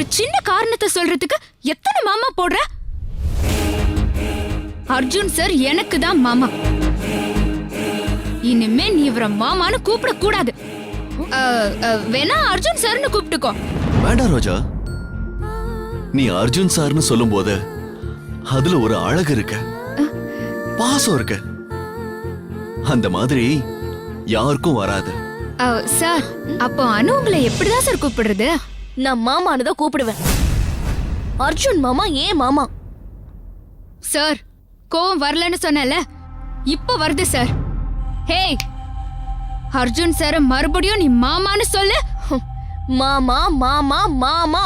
ஒரு சின்ன காரணத்தை சொல்றதுக்கு எத்தனை மாமா போடுற? அர்ஜுன் சார் எனக்கு தான் மாமா. இனிமே நீ இவரை மாமான்னு கூப்பிட கூடாது. வேணா அர்ஜுன் சார்னு கூப்பிட்டுக்கோ. வேண்டாம் ரோஜா, நீ அர்ஜுன் சார்னு சொல்லும் போது அதுல ஒரு அழகு இருக்க, பாசம் இருக்க. அந்த மாதிரி யாருக்கும் வராது. சார், அப்போ அனு உங்களை எப்படிதான் சார் கூப்பிடுறது? நான் மாமான்னு தான் கூப்பிடுவேன். அர்ஜுன் மாமா ஏன் மாமா? சார், கோவம் வரலன்னு சொன்னல, இப்ப வருது சார். ஹே, அர்ஜுன் சார் மறுபடியும் நீ மாமான்னு சொல்லு. மாமா மாமா மாமா.